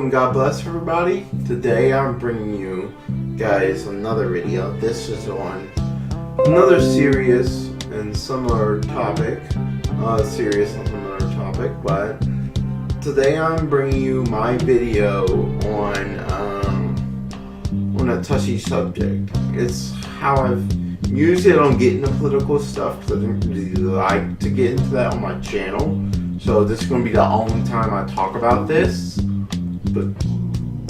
and God bless everybody. Today I'm bringing you guys another video. This is on another serious and similar topic. But today I'm bringing you my video on a touchy subject. It's how I've usually I don't get into political stuff because I didn't really like to get into that on my channel. So this is going to be the only time I talk about this. But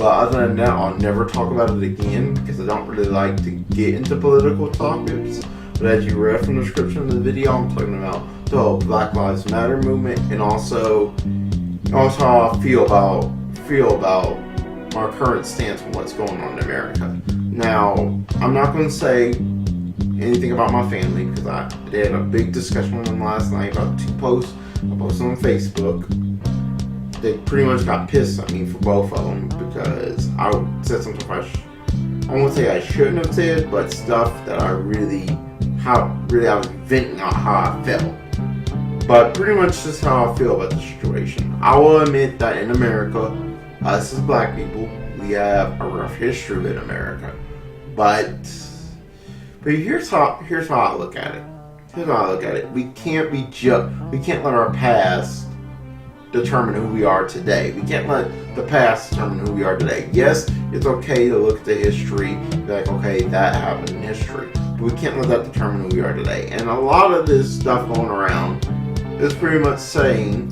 other than that, I'll never talk about it again because I don't really like to get into political topics. But as you read from the description of the video, I'm talking about the whole Black Lives Matter movement and also how I feel about our current stance on what's going on in America. Now, I'm not going to say anything about my family because they had a big discussion with them last night about two posts I posted on Facebook. They pretty much got pissed at me for both of them because I said something I won't say I shouldn't have said, but stuff that I was venting out how I felt. But pretty much just how I feel about the situation. I will admit that in America, us as black people, we have a rough history in America. But here's how I look at it. We can't let our past determine who we are today. We can't let the past determine who we are today. Yes, it's okay to look at the history, be like, okay, that happened in history. But we can't let that determine who we are today. And a lot of this stuff going around is pretty much saying,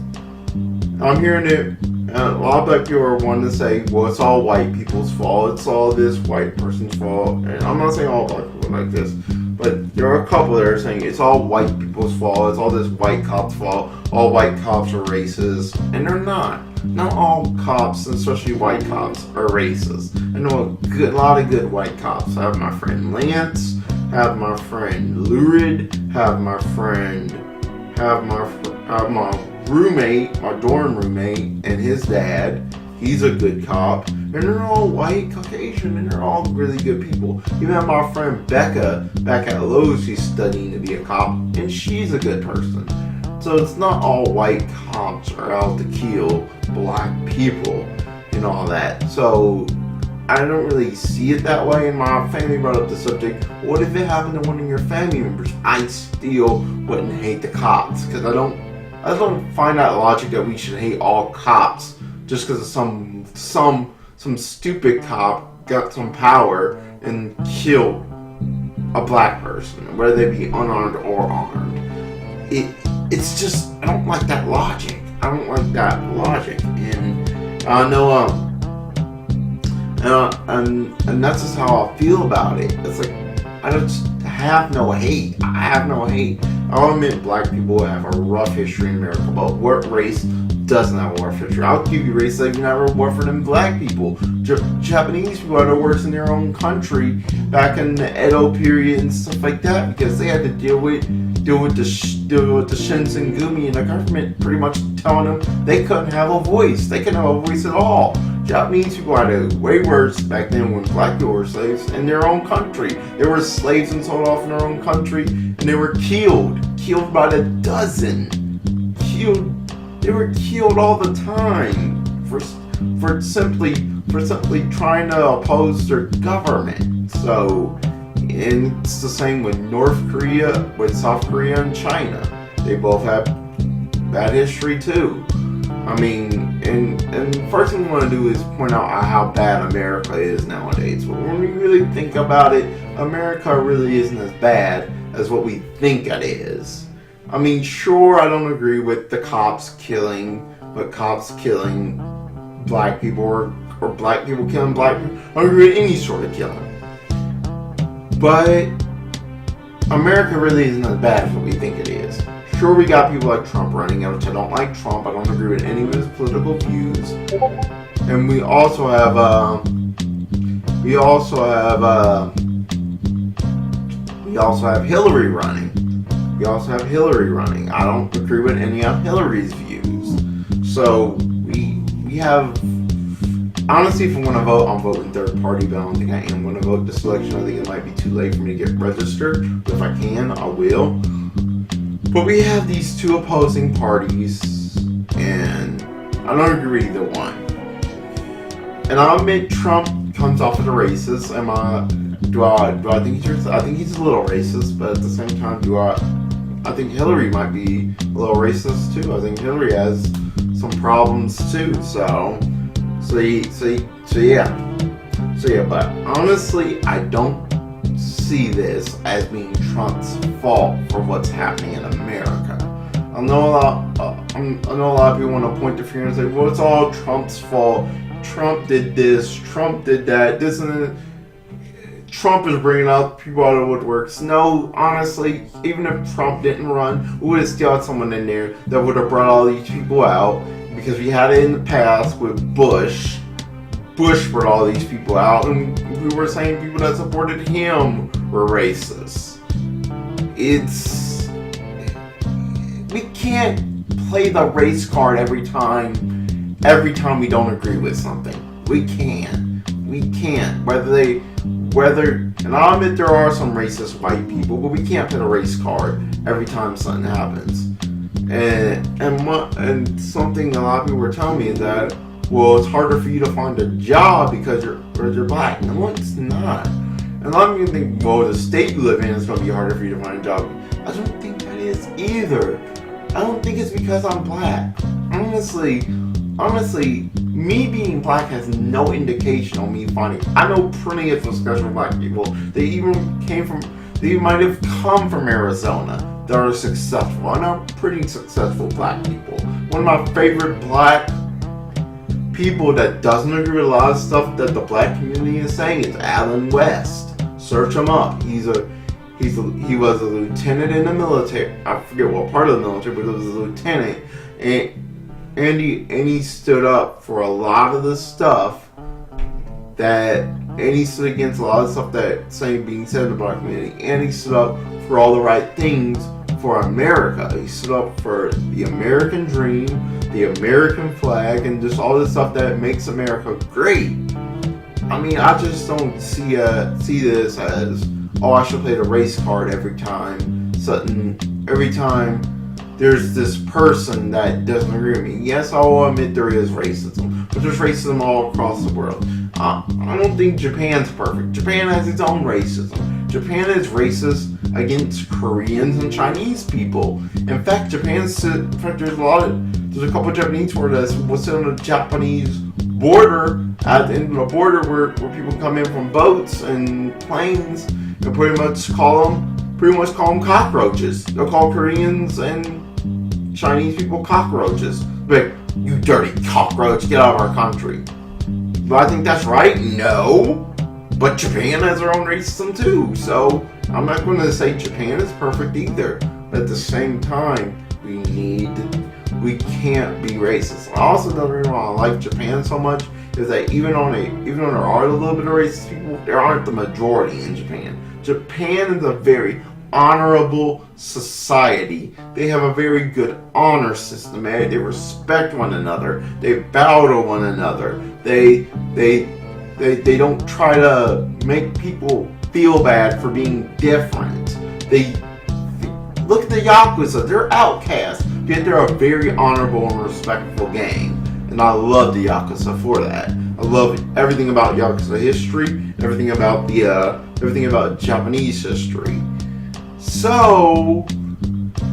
I'm hearing it, a lot of black people are wanting to say, well, it's all white people's fault, it's all this white person's fault. And I'm not saying all black people like this, but there are a couple that are saying it's all white people's fault, it's all this white cop's fault, all white cops are racist. And they're not. Not all cops, especially white cops, are racist. I know a lot of good white cops. I have my friend Lance, have my friend Lurid, have my roommate, my dorm roommate, and his dad. He's a good cop. And they're all white, Caucasian, and they're all really good people. Even have my friend Becca back at Lowe's, she's studying to be a cop, and she's a good person. So it's not all white cops are out to kill black people and all that. So I don't really see it that way. And my family brought up the subject, what if it happened to one of your family members? I still wouldn't hate the cops because I don't find that logic that we should hate all cops just because some stupid cop got some power and killed a black person, whether they be unarmed or armed. It's just, I don't like that logic. And I know, and that's just how I feel about it. It's like, I just have no hate. I'll admit black people have a rough history in America, but what race doesn't have a rough history? I'll give you races that even have a rougher than black people. Japanese people had it worse in their own country back in the Edo period and stuff like that because they had to deal with the Shinsengumi and the government pretty much telling them they couldn't have a voice. They couldn't have a voice at all. Japanese people had it way worse back then when black people were slaves in their own country. They were slaves and sold off in their own country, and they were killed by the dozen. They were killed all the time for simply trying to oppose their government. So, and it's the same with South Korea and China. They both have bad history too. I mean, and the first thing we want to do is point out how bad America is nowadays. But when we really think about it, America really isn't as bad as what we think it is. I mean, sure, I don't agree with the cops killing black people or black people killing black people. I don't agree with any sort of killing. But America really isn't as bad as what we think it is. Sure, we got people like Trump running, which I don't like Trump. I don't agree with any of his political views. And we also have Hillary running. I don't agree with any of Hillary's views. So we have, honestly, if I want to vote, I'm voting third party, but I don't think I am going to vote this election. I think it might be too late for me to get registered. But if I can, I will. But we have these two opposing parties, and I don't agree with either one. and I'll admit Trump comes off as a racist. Do I think he's racist? I think he's a little racist, but at the same time, I think Hillary might be a little racist too. I think Hillary has some problems too. So yeah. But honestly, I don't see this as being Trump's fault for what's happening in America. I know a lot of people want to point the finger and say, "Well, it's all Trump's fault. Trump did this. Trump did that. This and that. Trump is bringing out people out of the woodworks." No, honestly, even if Trump didn't run, we would have still had someone in there that would have brought all these people out, because we had it in the past with Bush. Bush brought all these people out, and we were saying people that supported him were racist. We can't play the race card every time we don't agree with something. We can't. And I'll admit there are some racist white people, but we can't play the race card every time something happens. And something a lot of people were telling me is that, well, it's harder for you to find a job because you're black. No, it's not. And a lot of people think, well, the state you live in is going to be harder for you to find a job. I don't think that is either. I don't think it's because I'm black. Honestly, me being black has no indication on me finding. I know plenty of successful black people. They might have come from Arizona that are successful. I know pretty successful black people. One of my favorite black people that doesn't agree with a lot of stuff that the black community is saying is Alan West. Search him up. He was a lieutenant in the military. I forget what part of the military, but he was a lieutenant, and he stood up for a lot of the stuff and he stood against a lot of stuff that being said in the black community, and he stood up for all the right things for America. He stood up for the American dream, the American flag, and just all the stuff that makes America great. I mean, I just don't see this as, oh, I should play the race card every time there's this person that doesn't agree with me. Yes, I'll admit there is racism, but there's racism all across the world. I don't think Japan's perfect. Japan has its own racism. Japan is racist against Koreans and Chinese people. In fact, there's a couple of Japanese words that will sit on the Japanese border, at the end of the border where people come in from boats and planes, and pretty much call them cockroaches. They'll call Koreans and Chinese people cockroaches. Like, you dirty cockroach, get out of our country. Do I think that's right? No. But Japan has their own racism too. So I'm not going to say Japan is perfect either. But at the same time, we can't be racist. Also, the reason why I like Japan so much is that even though there are a little bit of racist people, there aren't the majority in Japan. Japan is a very honorable society. They have a very good honor system. They respect one another. They bow to one another. They don't try to make people feel bad for being different. They look at the Yakuza. They're outcasts, yet they're a very honorable and respectful gang. And I love the Yakuza for that. I love everything about Yakuza history, everything about Japanese history. So,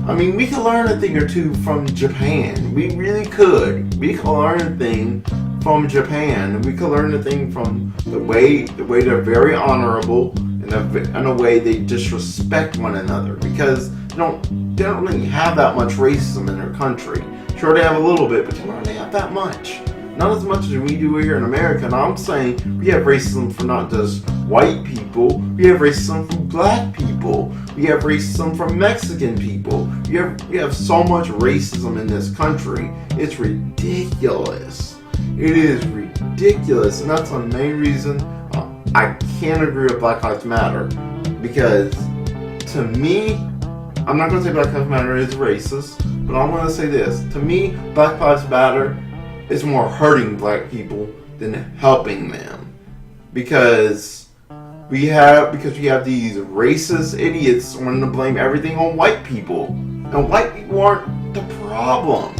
I mean, we could learn a thing or two from Japan. We really could. We could learn a thing from Japan. We could learn a thing from the way they're very honorable, and a way they just respect one another, because they don't really have that much racism in their country. Sure, they have a little bit, but they don't really have that much. Not as much as we do here in America. And I'm saying we have racism for not just white people. We have racism from black people. We have racism from Mexican people. We have so much racism in this country. It's ridiculous. It is ridiculous. And that's the main reason I can't agree with Black Lives Matter. Because to me, I'm not going to say Black Lives Matter is racist, but I'm going to say this. To me, Black Lives Matter is more hurting black people than helping them, because we have these racist idiots wanting to blame everything on white people, and white people aren't the problem.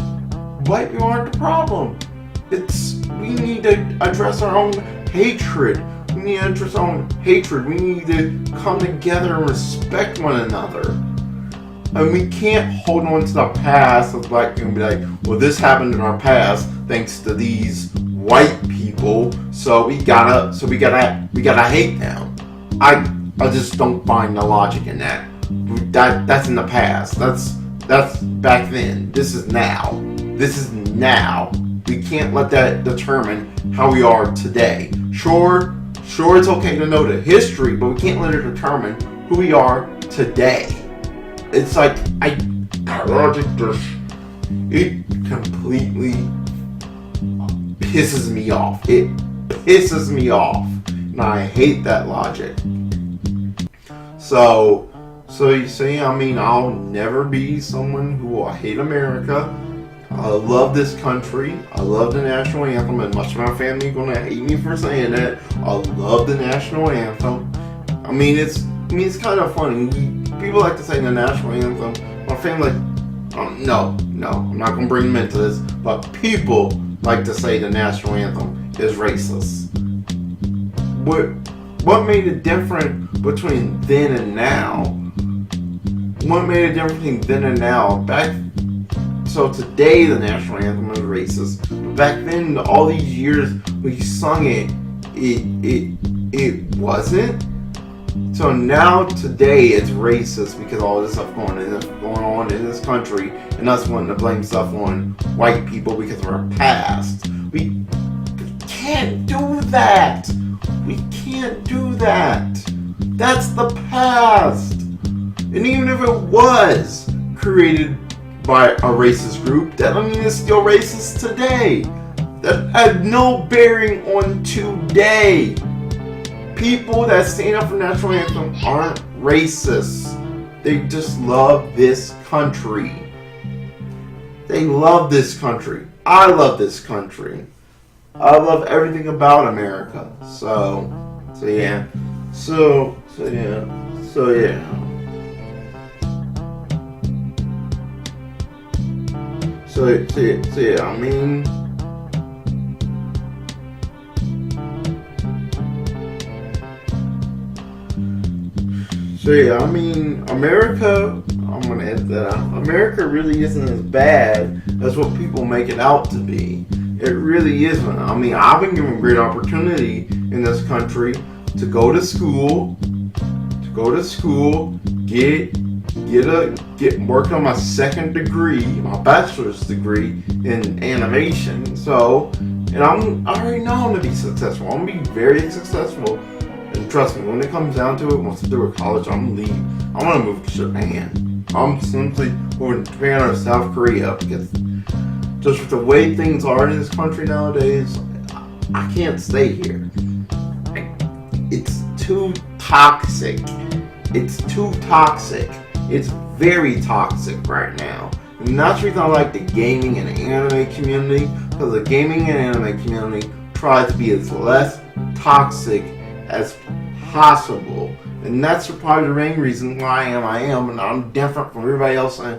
White people aren't the problem. It's we need to address our own hatred. We need to address our own hatred. We need to come together and respect one another. And we can't hold on to the past of black people and be like, well, this happened in our past thanks to these white people, so we gotta hate them. I just don't find the logic in that. That's in the past. That's back then. This is now. This is now. We can't let that determine how we are today. Sure, it's okay to know the history, but we can't let it determine who we are today. It's like, that logic just, it completely pisses me off. It pisses me off. And I hate that logic. So you see, I mean, I'll never be someone who will hate America. I love this country. I love the national anthem, and much of my family gonna hate me for saying that. I love the national anthem. I mean, it's kind of funny. People like to say the national anthem. My family, no, I'm not gonna bring them into this. But people like to say the national anthem is racist. What made it different between then and now? What made it different between then and now? So today the national anthem is racist. But back then, all these years we sung it wasn't. So now today it's racist because all this stuff going on in this country, and us wanting to blame stuff on white people because of our past. We can't do that. We can't do that. That's the past. And even if it was created by a racist group, that doesn't mean it's still racist today. That had no bearing on today. People that stand up for national anthem aren't racist. They just love this country. They love this country. I love this country. I love everything about America. So yeah. So yeah. I mean, America, I'm going to edit that out. America really isn't as bad as what people make it out to be. It really isn't. I mean, I've been given great opportunity in this country to go to school, work on my second degree, my bachelor's degree in animation. So, and I already know I'm going to be successful. I'm going to be very successful. And trust me, when it comes down to it, once I do college, I'm going to leave. I'm going to move to Japan. I'm simply moving to Japan or South Korea because just with the way things are in this country nowadays, I can't stay here. It's too toxic. It's very toxic right now. And that's the reason I like the gaming and anime community, because the gaming and anime community tries to be as less toxic as possible. And that's probably the main reason why I am, and I'm different from everybody else. I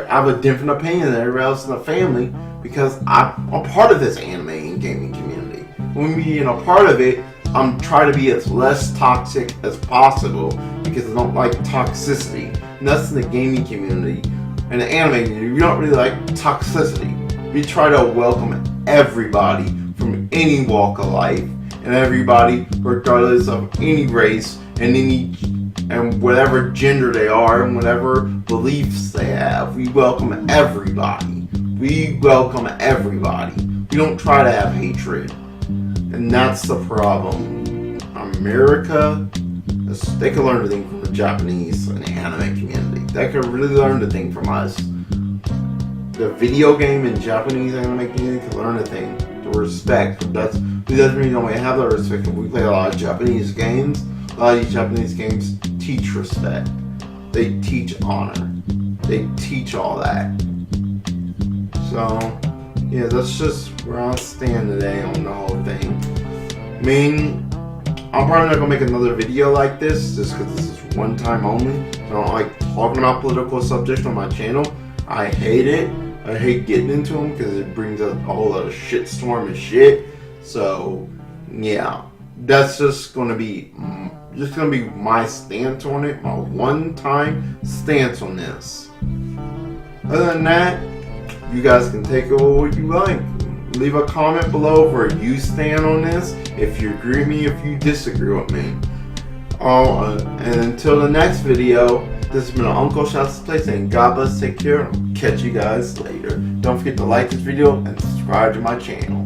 have a different opinion than everybody else in the family because I'm a part of this anime and gaming community. When being a part of it, I'm trying to be as less toxic as possible because I don't like toxicity. And that's in the gaming community. And the anime community, we don't really like toxicity. We try to welcome everybody from any walk of life, and everybody, regardless of any race and whatever gender they are and whatever beliefs they have. We welcome everybody. We don't try to have hatred. And that's the problem. America, they can learn anything from the Japanese and the anime community. They can really learn the thing from us. The video game and Japanese anime community can learn a thing to respect. That's the reason we have that respect. We play a lot of Japanese games. A lot of these Japanese games teach respect. They teach honor. They teach all that. So, yeah, that's just where I stand today on the whole thing. I mean, I'm probably not going to make another video like this, just because this is one time only. I don't like talking about political subjects on my channel. I hate it. I hate getting into them because it brings up a whole lot of shitstorm and shit. So yeah, that's just gonna be my stance on it, my one-time stance on this. Other than that, you guys can take it what you like. Leave a comment below where you stand on this, if you agree with me, if you disagree with me. And until the next video, this has been Uncle Shouts Place, and God bless, take care. Catch you guys later. Don't forget to like this video and subscribe to my channel.